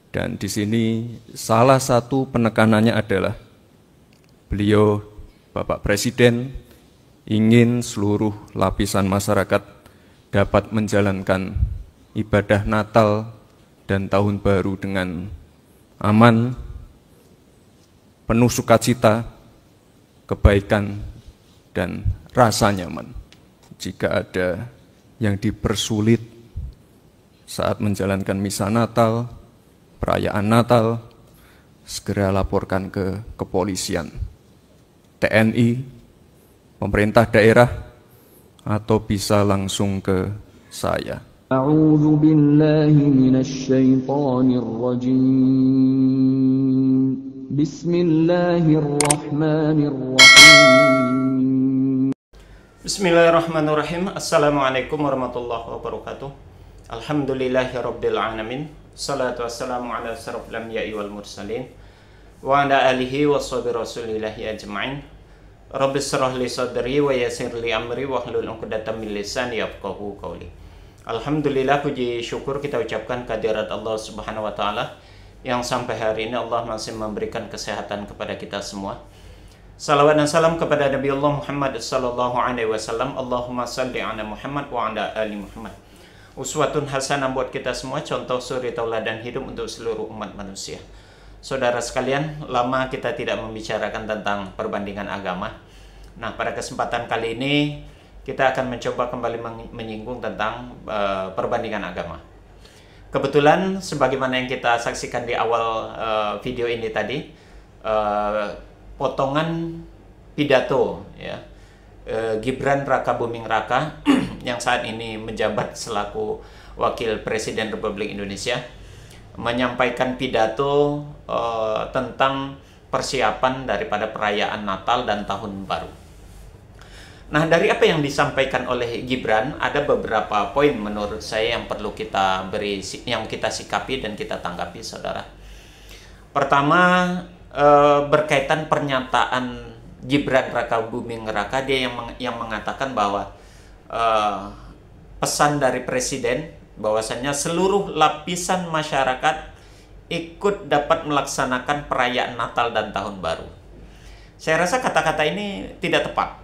Dan di sini salah satu penekanannya adalah beliau, Bapak Presiden, ingin seluruh lapisan masyarakat dapat menjalankan ibadah Natal dan Tahun Baru dengan aman, penuh sukacita, kebaikan, dan rasa nyaman. Jika ada yang dipersulit saat menjalankan misa Natal, perayaan Natal, segera laporkan ke kepolisian, TNI, pemerintah daerah, atau bisa langsung ke saya. A'udzu billahi minasyaitonir rajim. Bismillahirrahmanirrahim. Bismillahirrahmanirrahim. Assalamualaikum warahmatullahi wabarakatuh. Alhamdulillahirabbil alamin. Salatu wassalamu ala asyrafil anbiya'i wal mursalin wa ala alihi washabi rasulillahi ajma'in. Rabbi shrah li sadri wa yassir li amri wahlul 'uqdatam min lisani yafqahu qawli. Alhamdulillah, puji syukur kita ucapkan kehadirat Allah Subhanahu wa taala yang sampai hari ini Allah masih memberikan kesehatan kepada kita semua. Salawat dan salam kepada Nabi Allah Muhammad sallallahu alaihi wasallam. Allahumma salli ala Muhammad wa ala ali Muhammad. Uswatun hasanah buat kita semua, contoh suri tauladan hidup untuk seluruh umat manusia. Saudara sekalian, lama kita tidak membicarakan tentang perbandingan agama. Nah, pada kesempatan kali ini kita akan mencoba kembali menyinggung tentang perbandingan agama. Kebetulan sebagaimana yang kita saksikan di awal video ini tadi, potongan pidato ya, Gibran Rakabuming Raka yang saat ini menjabat selaku Wakil Presiden Republik Indonesia menyampaikan pidato tentang persiapan daripada perayaan Natal dan Tahun Baru. Nah, dari apa yang disampaikan oleh Gibran, ada beberapa poin menurut saya yang perlu kita kita sikapi dan kita tanggapi, saudara. Pertama, berkaitan pernyataan Gibran Rakabuming Raka, dia yang mengatakan bahwa pesan dari Presiden bahwasanya seluruh lapisan masyarakat ikut dapat melaksanakan perayaan Natal dan Tahun Baru. Saya rasa kata-kata ini tidak tepat.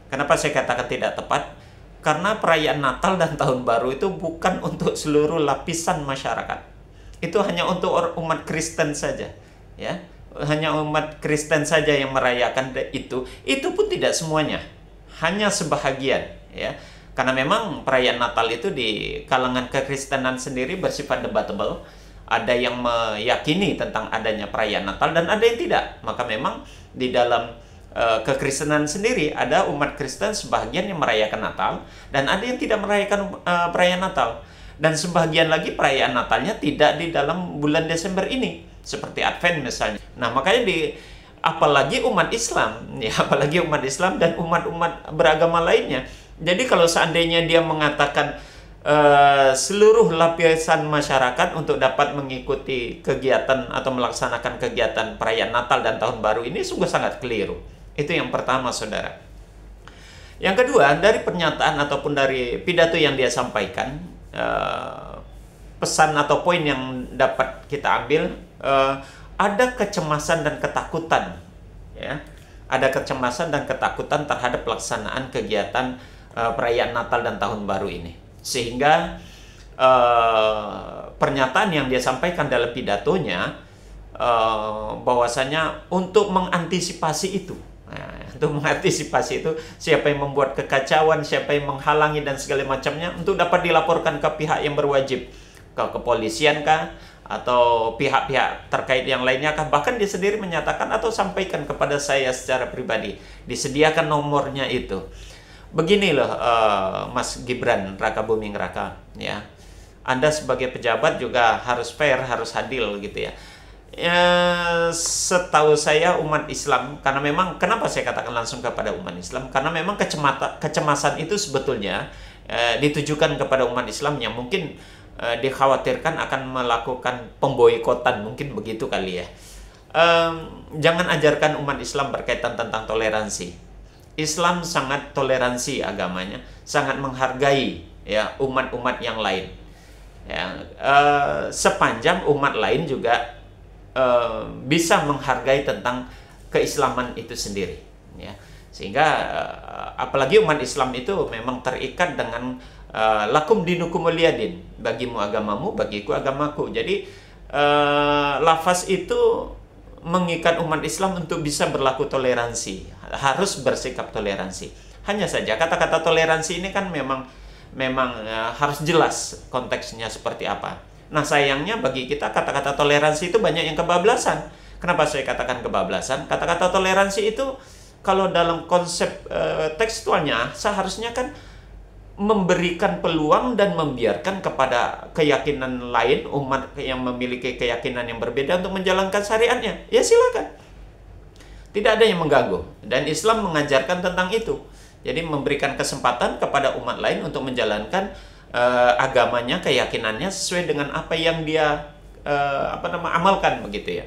Kenapa saya katakan tidak tepat? Karena perayaan Natal dan Tahun Baru itu bukan untuk seluruh lapisan masyarakat. Itu hanya untuk umat Kristen saja, ya. Hanya umat Kristen saja yang merayakan itu. Itu pun tidak semuanya, hanya sebahagian, ya. Karena memang perayaan Natal itu di kalangan kekristenan sendiri bersifat debatable. Ada yang meyakini tentang adanya perayaan Natal dan ada yang tidak. Maka memang di dalam kekristenan sendiri ada umat Kristen sebahagian yang merayakan Natal dan ada yang tidak merayakan perayaan Natal. Dan sebahagian lagi perayaan Natalnya tidak di dalam bulan Desember ini, seperti Advent misalnya. Nah, makanya apalagi umat Islam, ya, apalagi umat Islam dan umat-umat beragama lainnya. Jadi kalau seandainya dia mengatakan seluruh lapisan masyarakat untuk dapat mengikuti kegiatan atau melaksanakan kegiatan perayaan Natal dan Tahun Baru ini sungguh sangat keliru. Itu yang pertama, saudara. Yang kedua, dari pernyataan ataupun dari pidato yang dia sampaikan, pesan atau poin yang dapat kita ambil, ada kecemasan dan ketakutan, ya. Ada kecemasan dan ketakutan terhadap pelaksanaan kegiatan perayaan Natal dan Tahun Baru ini. Sehingga pernyataan yang dia sampaikan dalam pidatonya bahwasanya untuk mengantisipasi itu, siapa yang membuat kekacauan, siapa yang menghalangi dan segala macamnya, untuk dapat dilaporkan ke pihak yang berwajib, ke kepolisian kah, atau pihak-pihak terkait yang lainnya kah. Bahkan dia sendiri menyatakan atau sampaikan kepada saya secara pribadi, disediakan nomornya itu. Begini loh, Mas Gibran Rakabuming Raka, ya. Anda sebagai pejabat juga harus fair, harus adil gitu ya. Setahu saya umat Islam, karena memang kenapa saya katakan langsung kepada umat Islam, karena memang kecemasan itu sebetulnya ditujukan kepada umat Islam yang mungkin dikhawatirkan akan melakukan pemboikotan, mungkin begitu kali ya. Jangan ajarkan umat Islam berkaitan tentang toleransi. Islam sangat toleransi agamanya, sangat menghargai ya umat-umat yang lain. Ya, sepanjang umat lain juga bisa menghargai tentang keislaman itu sendiri, ya. Sehingga apalagi umat Islam itu memang terikat dengan lakum dinukum waliyadin, bagimu agamamu, bagiku agamaku. Jadi lafaz itu mengikat umat Islam untuk bisa berlaku toleransi, harus bersikap toleransi. Hanya saja kata-kata toleransi ini kan memang harus jelas konteksnya seperti apa. Nah, sayangnya bagi kita kata-kata toleransi itu banyak yang kebablasan. Kenapa saya katakan kebablasan? Kata-kata toleransi itu kalau dalam konsep tekstualnya seharusnya kan memberikan peluang dan membiarkan kepada keyakinan lain, umat yang memiliki keyakinan yang berbeda untuk menjalankan syariatnya. Ya silakan. Tidak ada yang mengganggu. Dan Islam mengajarkan tentang itu. Jadi memberikan kesempatan kepada umat lain untuk menjalankan agamanya, keyakinannya sesuai dengan apa yang dia amalkan, begitu ya.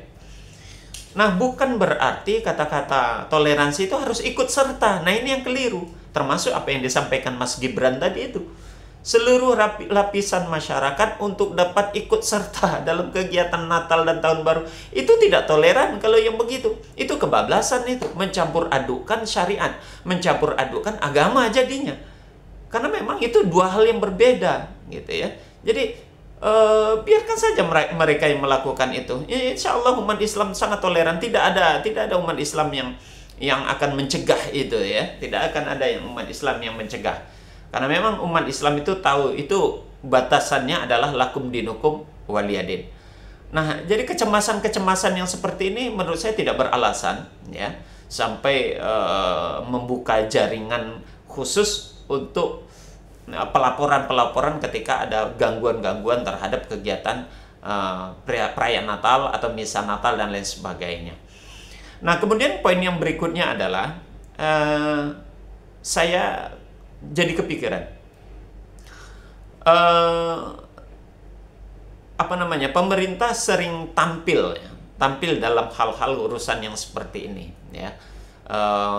Nah, bukan berarti kata-kata toleransi itu harus ikut serta. Nah, ini yang keliru. Termasuk apa yang disampaikan Mas Gibran tadi itu. Seluruh lapisan masyarakat untuk dapat ikut serta dalam kegiatan Natal dan Tahun Baru. Itu tidak toleran kalau yang begitu. Itu kebablasan itu. Mencampur adukan syariat. Mencampur adukan agama jadinya. Karena memang itu dua hal yang berbeda, gitu ya. Jadi biarkan saja mereka yang melakukan itu. Ya, insya Allah umat Islam sangat toleran. Tidak ada umat Islam yang akan mencegah itu, ya. Tidak akan ada umat Islam yang mencegah. Karena memang umat Islam itu tahu itu batasannya adalah lakum dinukum waliyadin. Nah, jadi kecemasan-kecemasan yang seperti ini menurut saya tidak beralasan, ya, sampai membuka jaringan khusus untuk pelaporan-pelaporan ketika ada gangguan-gangguan terhadap kegiatan perayaan Natal atau misa Natal dan lain sebagainya. Nah, kemudian poin yang berikutnya adalah saya jadi kepikiran pemerintah sering tampil dalam hal-hal urusan yang seperti ini, ya.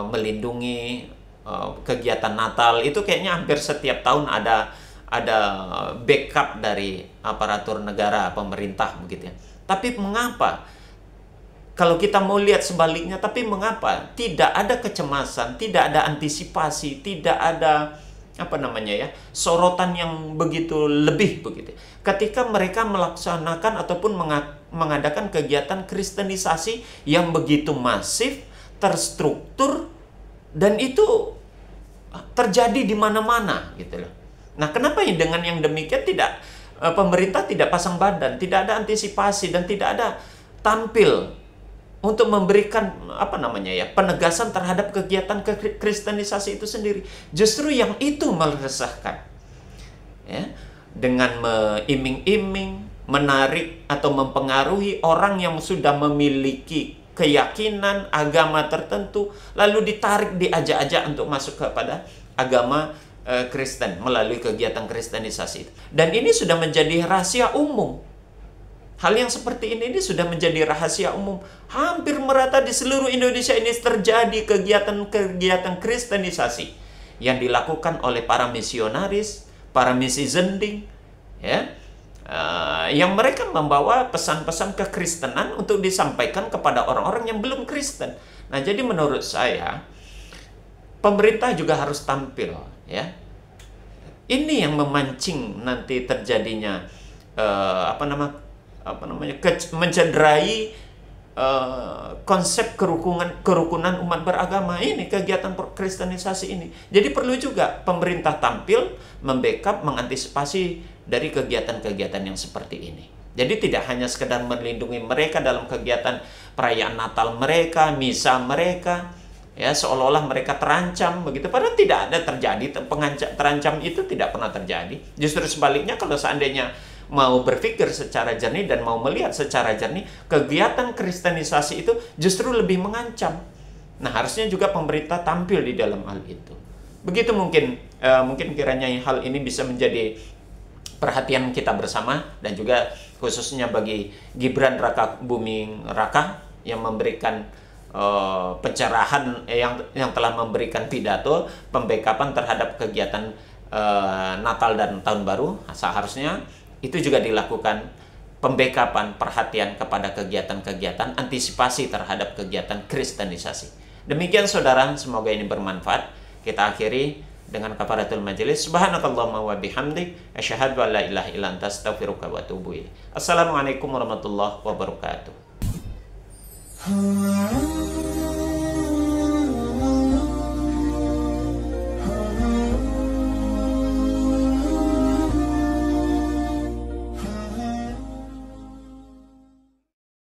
Melindungi kegiatan Natal itu kayaknya hampir setiap tahun ada backup dari aparatur negara, pemerintah, begitu ya. Tapi mengapa kalau kita mau lihat sebaliknya, tapi mengapa tidak ada kecemasan, tidak ada antisipasi, tidak ada sorotan yang begitu lebih, begitu ketika mereka melaksanakan ataupun mengadakan kegiatan kristenisasi yang begitu masif, terstruktur, dan itu terjadi di mana-mana, gitu loh. Nah, kenapa ya dengan yang demikian pemerintah tidak pasang badan, tidak ada antisipasi, dan tidak ada tampil untuk memberikan penegasan terhadap kegiatan kristenisasi itu sendiri. Justru yang itu meresahkan, ya, dengan meiming-iming, menarik atau mempengaruhi orang yang sudah memiliki keyakinan agama tertentu, lalu diajak-ajak untuk masuk kepada agama Kristen melalui kegiatan kristenisasi. Dan ini sudah menjadi rahasia umum. Hal yang seperti ini sudah menjadi rahasia umum. Hampir merata di seluruh Indonesia ini terjadi kegiatan kristenisasi yang dilakukan oleh para misionaris, para misi zending, ya. Yang mereka membawa pesan-pesan kekristenan untuk disampaikan kepada orang-orang yang belum Kristen. Nah, jadi menurut saya pemerintah juga harus tampil, ya. Ini yang memancing nanti terjadinya mencederai konsep kerukunan umat beragama ini, kegiatan kristenisasi ini. Jadi perlu juga pemerintah tampil, membackup, mengantisipasi dari kegiatan-kegiatan yang seperti ini. Jadi tidak hanya sekedar melindungi mereka dalam kegiatan perayaan Natal mereka, misa mereka, ya, seolah-olah mereka terancam, begitu. Padahal tidak ada terjadi, terancam itu tidak pernah terjadi. Justru sebaliknya, kalau seandainya mau berpikir secara jernih dan mau melihat secara jernih, kegiatan kristenisasi itu justru lebih mengancam. Nah, harusnya juga pemerintah tampil di dalam hal itu. Begitu mungkin kiranya hal ini bisa menjadi perhatian kita bersama, dan juga khususnya bagi Gibran Raka Buming Raka yang memberikan pencerahan, yang telah memberikan pidato pembackupan terhadap kegiatan Natal dan Tahun Baru. Seharusnya itu juga dilakukan pembackupan perhatian kepada kegiatan-kegiatan antisipasi terhadap kegiatan kristenisasi. Demikian saudara, semoga ini bermanfaat. Kita akhiri dengan kafaratul majelis. Subhanakallahumma wa bihamdik asyhadu an la ilaha illa anta astaghfiruka wa atubu ilaik. Assalamualaikum warahmatullahi wabarakatuh.